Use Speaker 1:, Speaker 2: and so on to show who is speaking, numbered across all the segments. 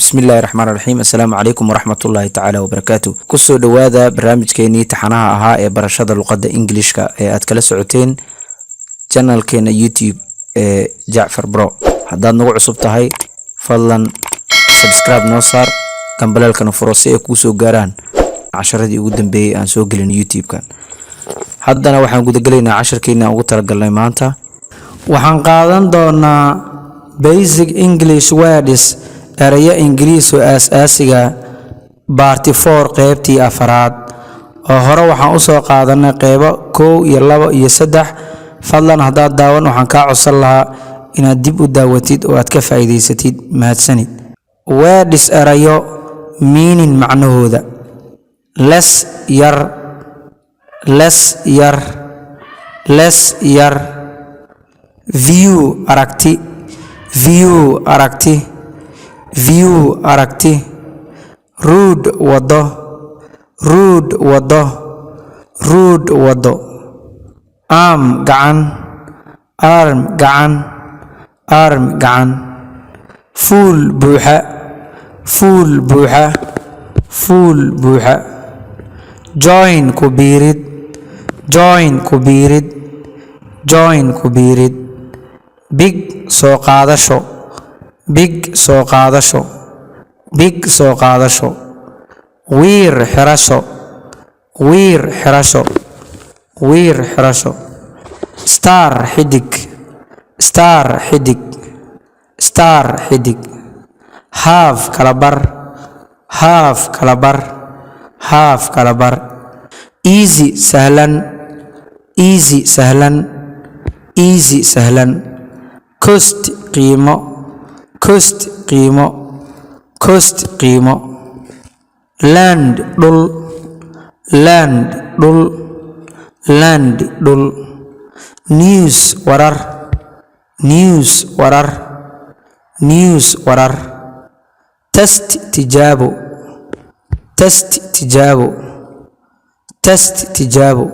Speaker 1: بسم الله الرحمن الرحيم. السلام عليكم ورحمة الله تعالى وبركاته. كسو دوادا برنامج كيني تحناها أها برشاد اللغة إنجليشكا أتكلا سعوتين channel كينا يوتيوب جعفر برو. هداد نوع عصبتهاي فضلا سبسكرايب نوصار كان بلالك نفروسي كوسو غاران عشرة دي قدام بي أن سوقلين يوتيوب كان هدانا وحان قد قلينا عشر كينا أغتر قلنا مانتا وحان قادن دونا basic English words eraya ingiriis oo aas-aasiga Part 4 qaybtii afraad oo hore waxaan u soo qaadanay qaybo 1 iyo 2 iyo 3 fadlan hadaad daawan waxaan ka codsan lahaa inaad dib u daawatid oo aad ka faa'iideysatid mahadsanid words erayo meaning macnahooda less yar view aragti rude wado arm gacan full buuxa join ku biirid big soo qaadasho wiir xirasho star xidig half kala bar easy sahlan cost qiimo land dhul news warar test tijaabo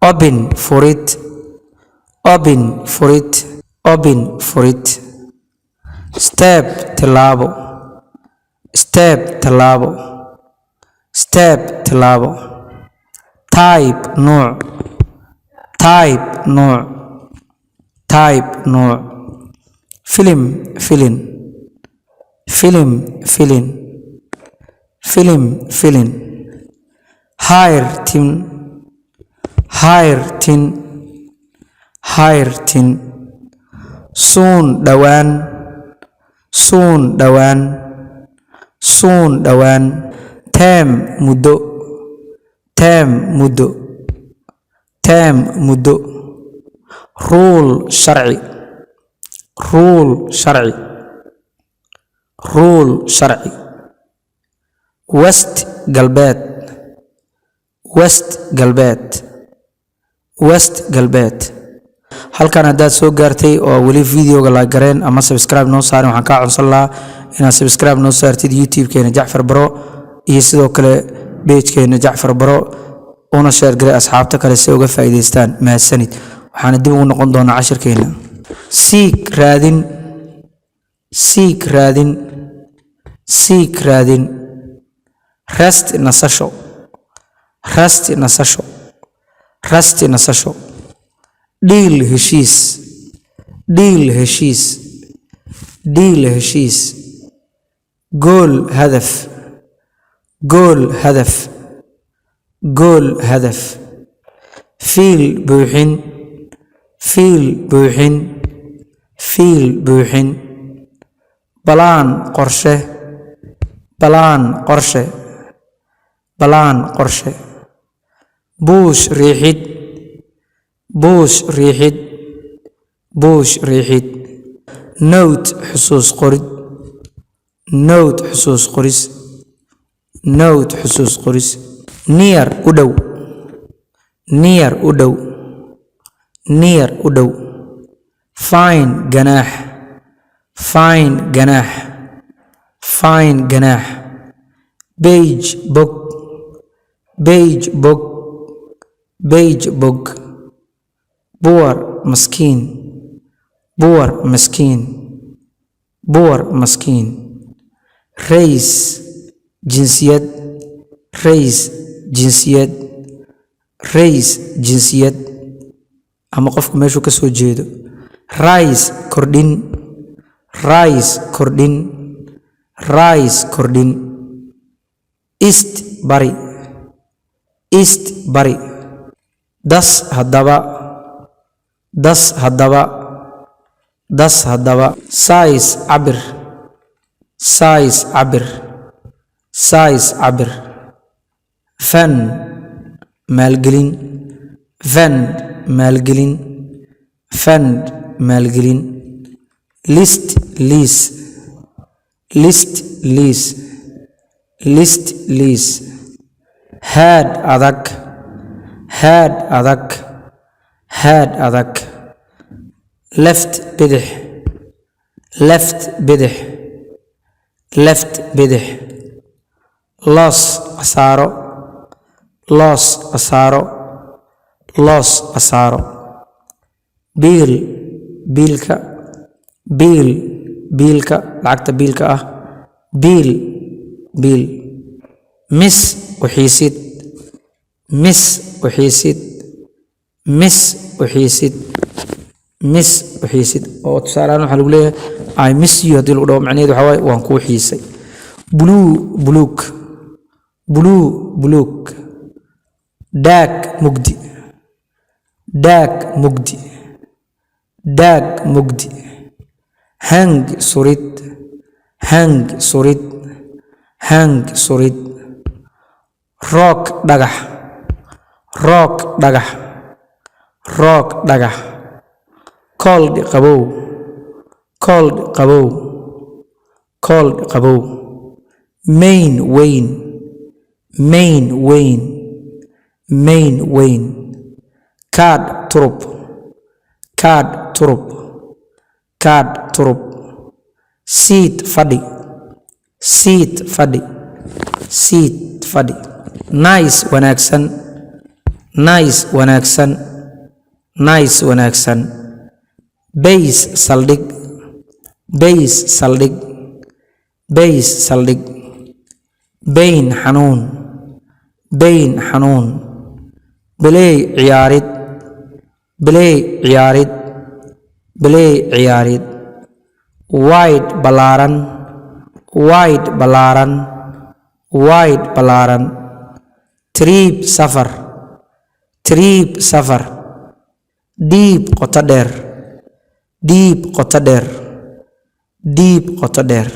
Speaker 1: open furid step tallaabo type nooc film hire tin soon dhawaan term muddo rule sharci west galbeed halkan hadaad soo gaartay oo wali videoga la gareen ama subscribe noo saarin waxaan ka codsan lahaa inaad subscribe noo saartid youtube keena Jacfar Bro iyo sidoo kale page keena Jacfar Bro una share garay asxaabta kale si uga faa'iideystaan mahadsanid waxaan dib ugu noqon doonaa cashirkeena seek raadin rest nasasho deal heshiis goal hadaf feel buuxin balaan qorshe buush riixid note xusuus qoris near u dhow fine ganaax page bog poor maskiin race jinsiyad, race jinsiyad, race jinsiyad ama qofku meeshuu ka soo jeedo. rise kordhin, rise kordhin, rise kordhin. east bari, east bari. das haddaba, das haddaba, das haddaba. size cabir, size cabir, size cabir. fan maalgelin, fan maalgelin, fund maalgelin. list lease, list lease, list lease. had adag, had adag, had adag. left bidix, left bidix, left bidix. loss khasaaro, loss khasaaro, loss khasaaro. biil biilka, biil biilka lacagta biilka ah, biil biil. miss uxiisid, miss uxiisid, miss uxiisid, miss uxiisid. oo tusaalehaan waxaa lagu leeyahay I miss you haddii lagu dhaho macnaheedu waxaa waaye waan kuu xiisay. blue buluug, blue buluug. dark mugdi, dark mugdi, dark mugdi. hang surid, hang surid, hang surid. rock dhagax, rock dhagax, rock dhagax. cold qabow, cold qabow, cold qabow. main weyn, main weyn, main weyn. card turub, card turub, card turub. seat fadhi, seat fadhi, seat fadhi. nice wanaagsan, nice wanaagsan, nice wanaagsan. base saldhig, base saldhig, base saldhig. bayn xanuun, bayn xanuun. play ciyaarid, play ciyaarid, play ciyaarid. wide ballaaran, wide ballaaran, wide ballaaran. trip safar, trip safar. deep qoto dheer, deep qoto dheer, deep qoto dheer.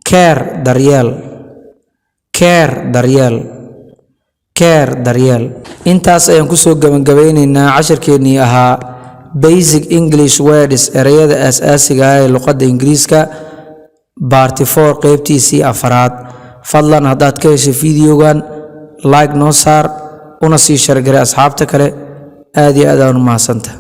Speaker 1: care daryeel, care daryeel, care daryeel. intaas ayaan kusoo gabagabeynaynaa casharkeennii ahaa basic English words ereyada aasaasiga ah ee luqadda Ingiriiska part 4 qaybtiisii afaraad. fadlan haddaad ka heshay fiidiyogan like noo saar una sii shargare asxaabta kale. aad iyo aad aan u mahadsantahay.